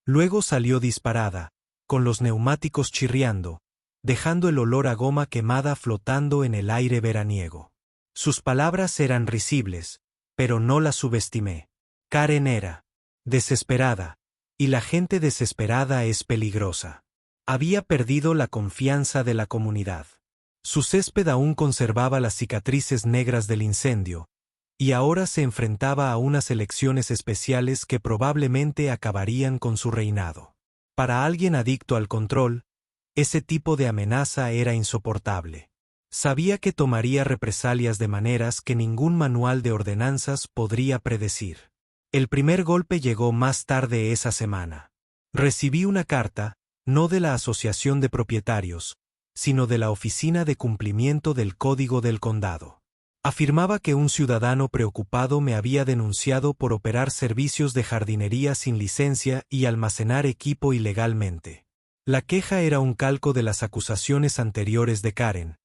Luego salió disparada, con los neumáticos chirriando, dejando el olor a goma quemada flotando en el aire veraniego. Sus palabras eran risibles, pero no las subestimé. Karen era desesperada, y la gente desesperada es peligrosa. Había perdido la confianza de la comunidad. Su césped aún conservaba las cicatrices negras del incendio, y ahora se enfrentaba a unas elecciones especiales que probablemente acabarían con su reinado. Para alguien adicto al control, ese tipo de amenaza era insoportable. Sabía que tomaría represalias de maneras que ningún manual de ordenanzas podría predecir. El primer golpe llegó más tarde esa semana. Recibí una carta, no de la Asociación de Propietarios, sino de la Oficina de Cumplimiento del Código del Condado. Afirmaba que un ciudadano preocupado me había denunciado por operar servicios de jardinería sin licencia y almacenar equipo ilegalmente. La queja era un calco de las acusaciones anteriores de Karen,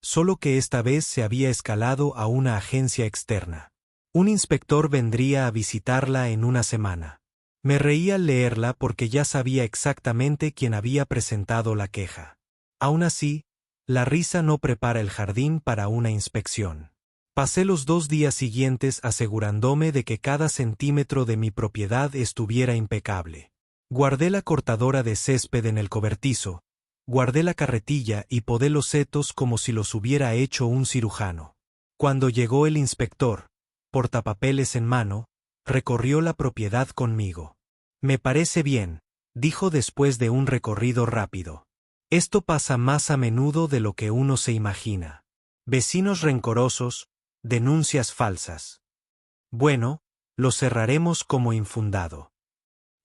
solo que esta vez se había escalado a una agencia externa. Un inspector vendría a visitarla en una semana. Me reía al leerla porque ya sabía exactamente quién había presentado la queja. Aún así, la risa no prepara el jardín para una inspección. Pasé los 2 días siguientes asegurándome de que cada centímetro de mi propiedad estuviera impecable. Guardé la cortadora de césped en el cobertizo, guardé la carretilla y podé los setos como si los hubiera hecho un cirujano. Cuando llegó el inspector, portapapeles en mano, recorrió la propiedad conmigo. «Me parece bien», dijo después de un recorrido rápido. «Esto pasa más a menudo de lo que uno se imagina. Vecinos rencorosos, denuncias falsas. Bueno, lo cerraremos como infundado.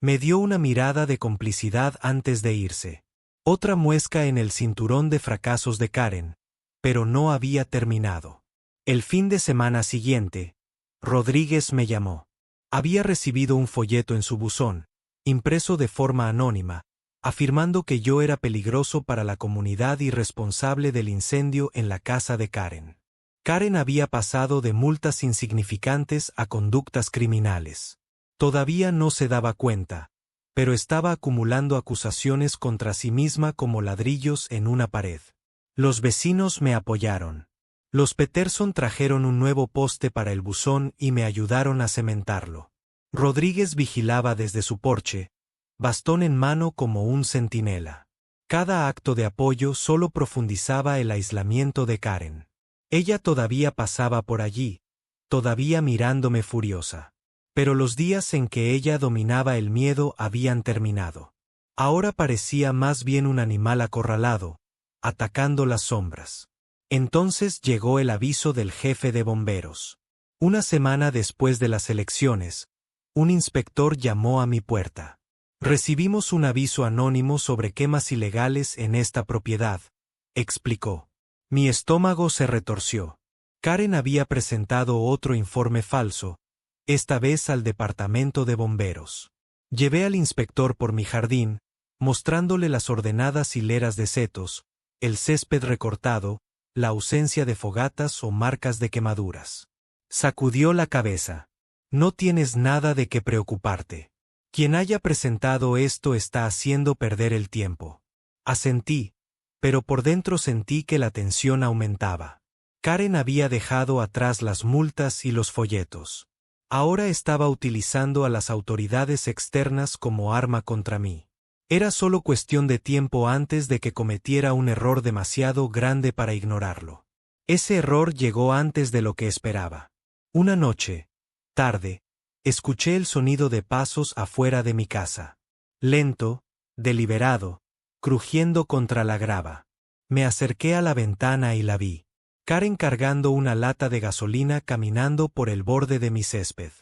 Me dio una mirada de complicidad antes de irse. Otra muesca en el cinturón de fracasos de Karen, pero no había terminado. El fin de semana siguiente, Rodríguez me llamó. Había recibido un folleto en su buzón, impreso de forma anónima, afirmando que yo era peligroso para la comunidad y responsable del incendio en la casa de Karen. Karen había pasado de multas insignificantes a conductas criminales. Todavía no se daba cuenta, pero estaba acumulando acusaciones contra sí misma como ladrillos en una pared. Los vecinos me apoyaron. Los Peterson trajeron un nuevo poste para el buzón y me ayudaron a cementarlo. Rodríguez vigilaba desde su porche, bastón en mano como un centinela. Cada acto de apoyo solo profundizaba el aislamiento de Karen. Ella todavía pasaba por allí, todavía mirándome furiosa. Pero los días en que ella dominaba el miedo habían terminado. Ahora parecía más bien un animal acorralado, atacando las sombras. Entonces llegó el aviso del jefe de bomberos. Una semana después de las elecciones, un inspector llamó a mi puerta. Recibimos un aviso anónimo sobre quemas ilegales en esta propiedad, explicó. Mi estómago se retorció. Karen había presentado otro informe falso, esta vez al departamento de bomberos. Llevé al inspector por mi jardín, mostrándole las ordenadas hileras de setos, el césped recortado, la ausencia de fogatas o marcas de quemaduras. Sacudió la cabeza. No tienes nada de qué preocuparte. Quien haya presentado esto está haciendo perder el tiempo. Asentí, pero por dentro sentí que la tensión aumentaba. Karen había dejado atrás las multas y los folletos. Ahora estaba utilizando a las autoridades externas como arma contra mí. Era solo cuestión de tiempo antes de que cometiera un error demasiado grande para ignorarlo. Ese error llegó antes de lo que esperaba. Una noche, tarde, escuché el sonido de pasos afuera de mi casa. Lento, deliberado, crujiendo contra la grava. Me acerqué a la ventana y la vi. Karen cargando una lata de gasolina caminando por el borde de mi césped.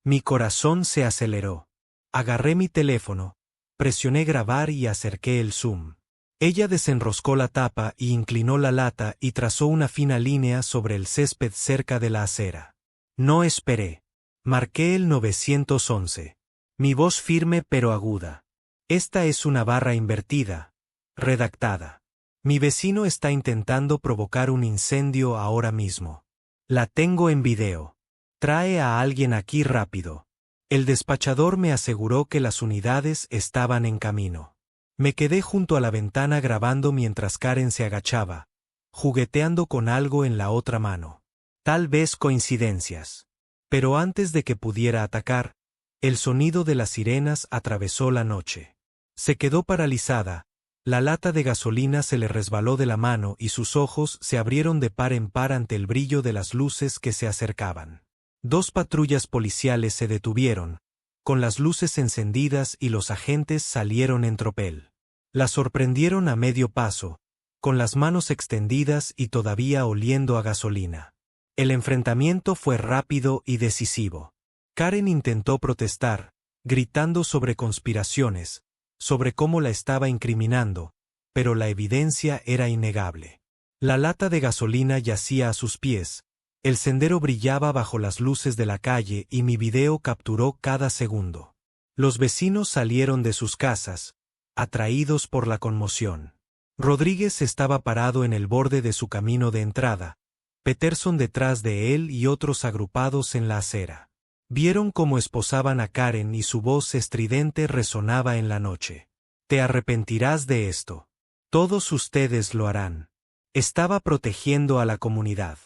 Mi corazón se aceleró. Agarré mi teléfono, presioné grabar y acerqué el zoom. Ella desenroscó la tapa y inclinó la lata y trazó una fina línea sobre el césped cerca de la acera. No esperé. Marqué el 911. Mi voz firme pero aguda. Esta es una barra invertida. Redactada. Mi vecino está intentando provocar un incendio ahora mismo. La tengo en video. Trae a alguien aquí rápido. El despachador me aseguró que las unidades estaban en camino. Me quedé junto a la ventana grabando mientras Karen se agachaba, jugueteando con algo en la otra mano. Tal vez coincidencias. Pero antes de que pudiera atacar, el sonido de las sirenas atravesó la noche. Se quedó paralizada. La lata de gasolina se le resbaló de la mano y sus ojos se abrieron de par en par ante el brillo de las luces que se acercaban. 2 patrullas policiales se detuvieron, con las luces encendidas y los agentes salieron en tropel. La sorprendieron a medio paso, con las manos extendidas y todavía oliendo a gasolina. El enfrentamiento fue rápido y decisivo. Karen intentó protestar, gritando sobre conspiraciones, sobre cómo la estaba incriminando, pero la evidencia era innegable. La lata de gasolina yacía a sus pies, el sendero brillaba bajo las luces de la calle y mi video capturó cada segundo. Los vecinos salieron de sus casas, atraídos por la conmoción. Rodríguez estaba parado en el borde de su camino de entrada, Peterson detrás de él y otros agrupados en la acera. Vieron cómo esposaban a Karen y su voz estridente resonaba en la noche. Te arrepentirás de esto. Todos ustedes lo harán. Estaba protegiendo a la comunidad.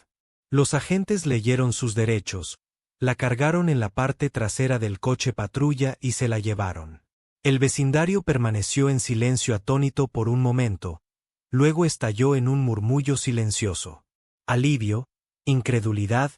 Los agentes leyeron sus derechos, la cargaron en la parte trasera del coche patrulla y se la llevaron. El vecindario permaneció en silencio atónito por un momento, luego estalló en un murmullo silencioso. Alivio, incredulidad,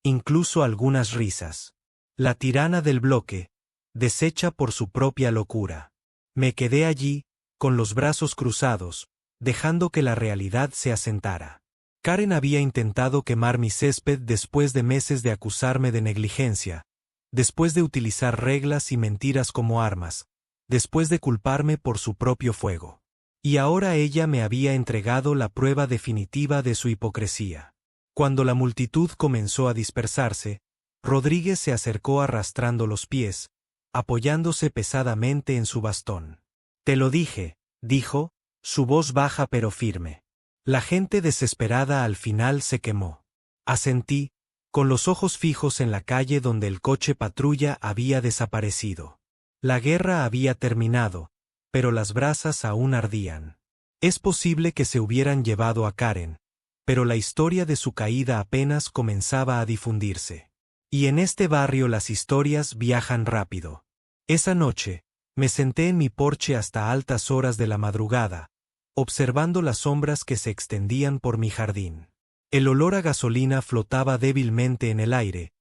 incluso algunas risas. La tirana del bloque, deshecha por su propia locura. Me quedé allí, con los brazos cruzados, dejando que la realidad se asentara. Karen había intentado quemar mi césped después de meses de acusarme de negligencia, después de utilizar reglas y mentiras como armas, después de culparme por su propio fuego. Y ahora ella me había entregado la prueba definitiva de su hipocresía. Cuando la multitud comenzó a dispersarse, Rodríguez se acercó arrastrando los pies, apoyándose pesadamente en su bastón. «Te lo dije», dijo, su voz baja pero firme. La gente desesperada al final se quemó. Asentí, con los ojos fijos en la calle donde el coche patrulla había desaparecido. La guerra había terminado, pero las brasas aún ardían. Es posible que se hubieran llevado a Karen, pero la historia de su caída apenas comenzaba a difundirse. Y en este barrio las historias viajan rápido. Esa noche, me senté en mi porche hasta altas horas de la madrugada, observando las sombras que se extendían por mi jardín. El olor a gasolina flotaba débilmente en el aire,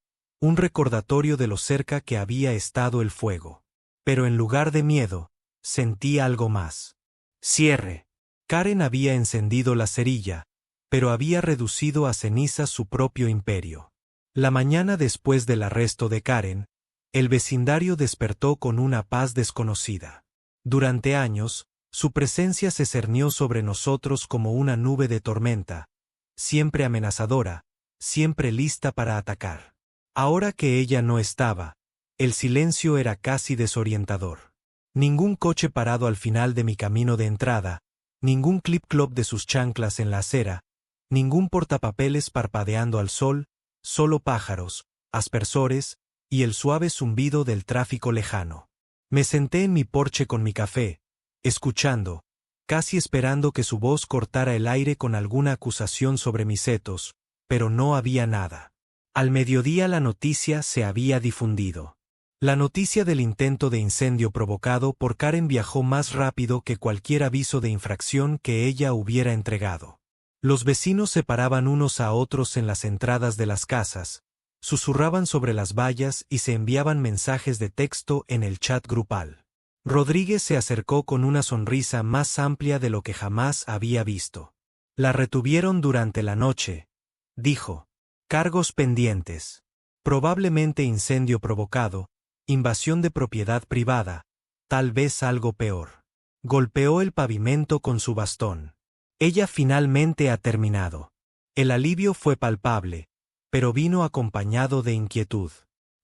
un recordatorio de lo cerca que había estado el fuego. Pero en lugar de miedo, sentí algo más. Cierre. Karen había encendido la cerilla, pero había reducido a cenizas su propio imperio. La mañana después del arresto de Karen, el vecindario despertó con una paz desconocida. Durante años, su presencia se cernió sobre nosotros como una nube de tormenta, siempre amenazadora, siempre lista para atacar. Ahora que ella no estaba, el silencio era casi desorientador. Ningún coche parado al final de mi camino de entrada, ningún clip-clop de sus chanclas en la acera, ningún portapapeles parpadeando al sol, solo pájaros, aspersores y el suave zumbido del tráfico lejano. Me senté en mi porche con mi café, escuchando, casi esperando que su voz cortara el aire con alguna acusación sobre mis setos, pero no había nada. Al mediodía la noticia se había difundido. La noticia del intento de incendio provocado por Karen viajó más rápido que cualquier aviso de infracción que ella hubiera entregado. Los vecinos se paraban unos a otros en las entradas de las casas, susurraban sobre las vallas y se enviaban mensajes de texto en el chat grupal. Rodríguez se acercó con una sonrisa más amplia de lo que jamás había visto. La retuvieron durante la noche, dijo. Cargos pendientes. Probablemente incendio provocado, invasión de propiedad privada, tal vez algo peor. Golpeó el pavimento con su bastón. Ella finalmente ha terminado. El alivio fue palpable, pero vino acompañado de inquietud.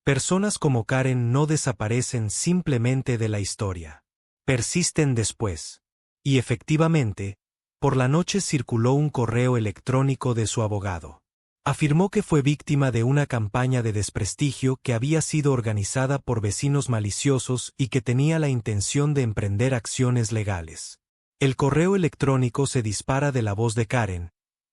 Personas como Karen no desaparecen simplemente de la historia. Persisten después. Y efectivamente, por la noche circuló un correo electrónico de su abogado. Afirmó que fue víctima de una campaña de desprestigio que había sido organizada por vecinos maliciosos y que tenía la intención de emprender acciones legales. El correo electrónico se dispara de la voz de Karen,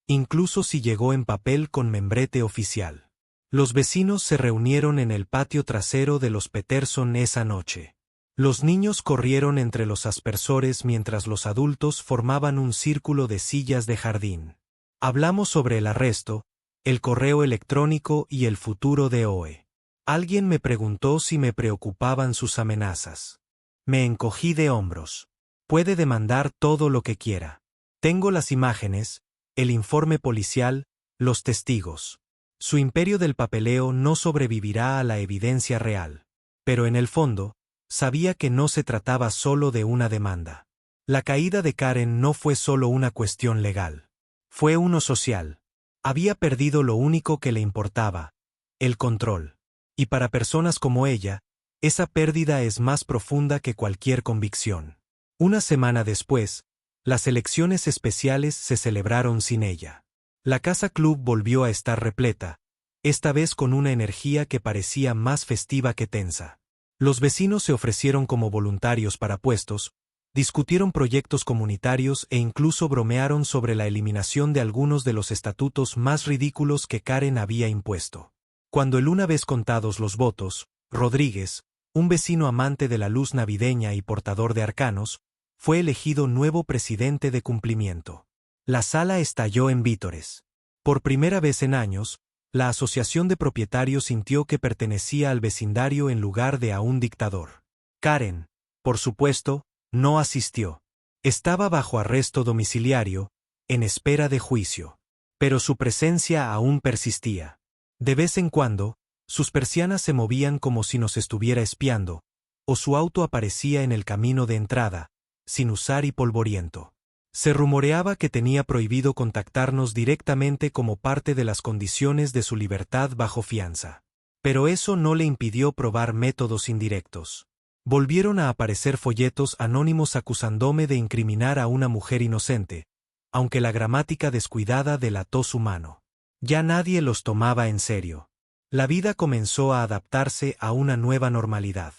incluso si llegó en papel con membrete oficial. Los vecinos se reunieron en el patio trasero de los Peterson esa noche. Los niños corrieron entre los aspersores mientras los adultos formaban un círculo de sillas de jardín. Hablamos sobre el arresto, el correo electrónico y el futuro de OE. Alguien me preguntó si me preocupaban sus amenazas. Me encogí de hombros. Puede demandar todo lo que quiera. Tengo las imágenes, el informe policial, los testigos. Su imperio del papeleo no sobrevivirá a la evidencia real. Pero en el fondo, sabía que no se trataba solo de una demanda. La caída de Karen no fue solo una cuestión legal. Fue uno social. Había perdido lo único que le importaba, el control. Y para personas como ella, esa pérdida es más profunda que cualquier convicción. Una semana después, las elecciones especiales se celebraron sin ella. La casa club volvió a estar repleta, esta vez con una energía que parecía más festiva que tensa. Los vecinos se ofrecieron como voluntarios para puestos, discutieron proyectos comunitarios e incluso bromearon sobre la eliminación de algunos de los estatutos más ridículos que Karen había impuesto. Cuando una vez contados los votos, Rodríguez, un vecino amante de la luz navideña y portador de arcanos, fue elegido nuevo presidente de cumplimiento. La sala estalló en vítores. Por primera vez en años, la asociación de propietarios sintió que pertenecía al vecindario en lugar de a un dictador. Karen, por supuesto, no asistió. Estaba bajo arresto domiciliario, en espera de juicio. Pero su presencia aún persistía. De vez en cuando, sus persianas se movían como si nos estuviera espiando, o su auto aparecía en el camino de entrada, sin usar y polvoriento. Se rumoreaba que tenía prohibido contactarnos directamente como parte de las condiciones de su libertad bajo fianza. Pero eso no le impidió probar métodos indirectos. Volvieron a aparecer folletos anónimos acusándome de incriminar a una mujer inocente, aunque la gramática descuidada delató su mano. Ya nadie los tomaba en serio. La vida comenzó a adaptarse a una nueva normalidad.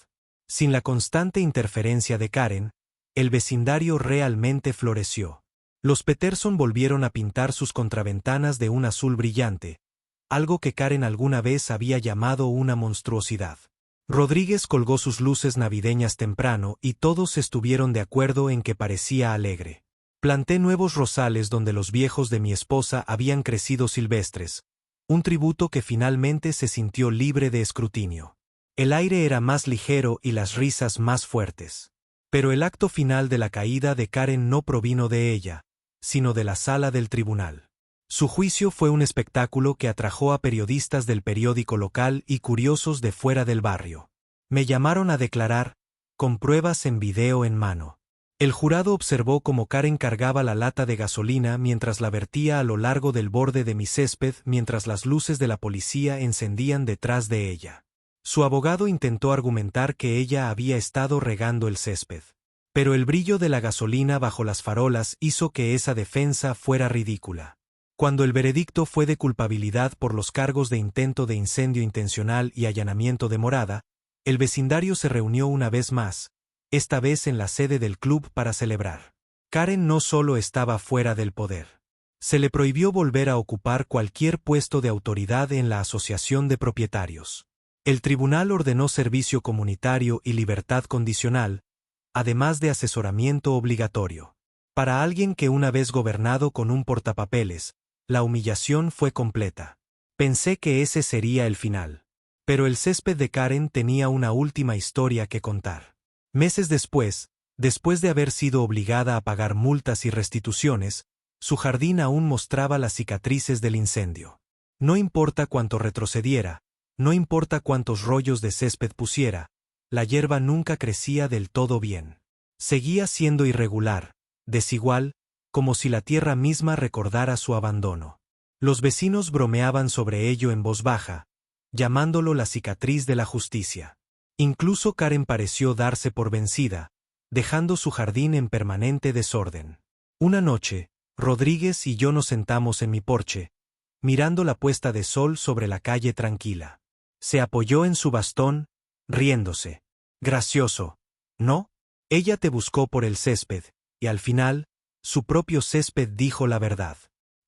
Sin la constante interferencia de Karen, el vecindario realmente floreció. Los Peterson volvieron a pintar sus contraventanas de un azul brillante, algo que Karen alguna vez había llamado una monstruosidad. Rodríguez colgó sus luces navideñas temprano y todos estuvieron de acuerdo en que parecía alegre. Planté nuevos rosales donde los viejos de mi esposa habían crecido silvestres, un tributo que finalmente se sintió libre de escrutinio. El aire era más ligero y las risas más fuertes. Pero el acto final de la caída de Karen no provino de ella, sino de la sala del tribunal. Su juicio fue un espectáculo que atrajo a periodistas del periódico local y curiosos de fuera del barrio. Me llamaron a declarar, con pruebas en video en mano. El jurado observó cómo Karen cargaba la lata de gasolina mientras la vertía a lo largo del borde de mi césped mientras las luces de la policía encendían detrás de ella. Su abogado intentó argumentar que ella había estado regando el césped. Pero el brillo de la gasolina bajo las farolas hizo que esa defensa fuera ridícula. Cuando el veredicto fue de culpabilidad por los cargos de intento de incendio intencional y allanamiento de morada, el vecindario se reunió una vez más, esta vez en la sede del club para celebrar. Karen no solo estaba fuera del poder. Se le prohibió volver a ocupar cualquier puesto de autoridad en la asociación de propietarios. El tribunal ordenó servicio comunitario y libertad condicional, además de asesoramiento obligatorio. Para alguien que una vez gobernado con un portapapeles, la humillación fue completa. Pensé que ese sería el final. Pero el césped de Karen tenía una última historia que contar. Meses después de haber sido obligada a pagar multas y restituciones, su jardín aún mostraba las cicatrices del incendio. No importa cuánto retrocediera, no importa cuántos rollos de césped pusiera, la hierba nunca crecía del todo bien. Seguía siendo irregular, desigual, como si la tierra misma recordara su abandono. Los vecinos bromeaban sobre ello en voz baja, llamándolo la cicatriz de la justicia. Incluso Karen pareció darse por vencida, dejando su jardín en permanente desorden. Una noche, Rodríguez y yo nos sentamos en mi porche, mirando la puesta de sol sobre la calle tranquila. Se apoyó en su bastón, riéndose. Gracioso, ¿no? Ella te buscó por el césped, y al final, su propio césped dijo la verdad.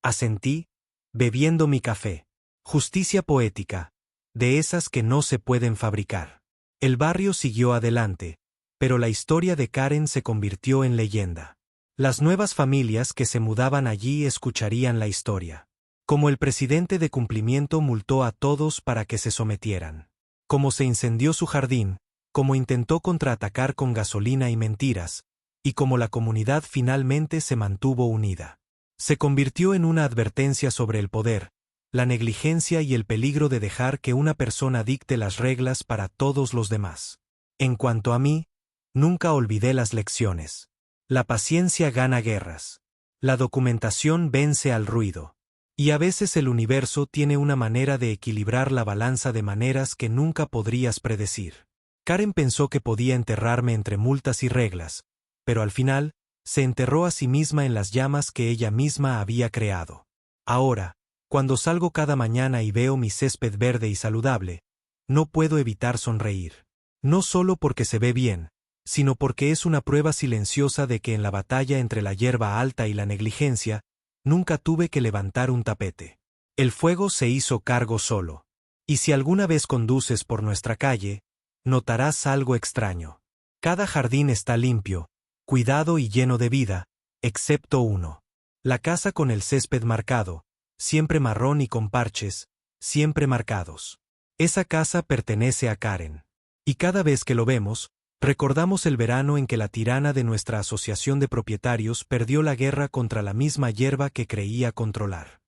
Asentí, bebiendo mi café. Justicia poética, de esas que no se pueden fabricar. El barrio siguió adelante, pero la historia de Karen se convirtió en leyenda. Las nuevas familias que se mudaban allí escucharían la historia. Como el presidente de cumplimiento multó a todos para que se sometieran. Como se incendió su jardín, como intentó contraatacar con gasolina y mentiras, y como la comunidad finalmente se mantuvo unida. Se convirtió en una advertencia sobre el poder, la negligencia y el peligro de dejar que una persona dicte las reglas para todos los demás. En cuanto a mí, nunca olvidé las lecciones. La paciencia gana guerras. La documentación vence al ruido. Y a veces el universo tiene una manera de equilibrar la balanza de maneras que nunca podrías predecir. Karen pensó que podía enterrarme entre multas y reglas, pero al final, se enterró a sí misma en las llamas que ella misma había creado. Ahora, cuando salgo cada mañana y veo mi césped verde y saludable, no puedo evitar sonreír. No solo porque se ve bien, sino porque es una prueba silenciosa de que en la batalla entre la hierba alta y la negligencia, nunca tuve que levantar un tapete. El fuego se hizo cargo solo. Y si alguna vez conduces por nuestra calle, notarás algo extraño. Cada jardín está limpio, cuidado y lleno de vida, excepto uno. La casa con el césped marcado, siempre marrón y con parches, siempre marcados. Esa casa pertenece a Karen. Y cada vez que lo vemos, recordamos el verano en que la tirana de nuestra asociación de propietarios perdió la guerra contra la misma hierba que creía controlar.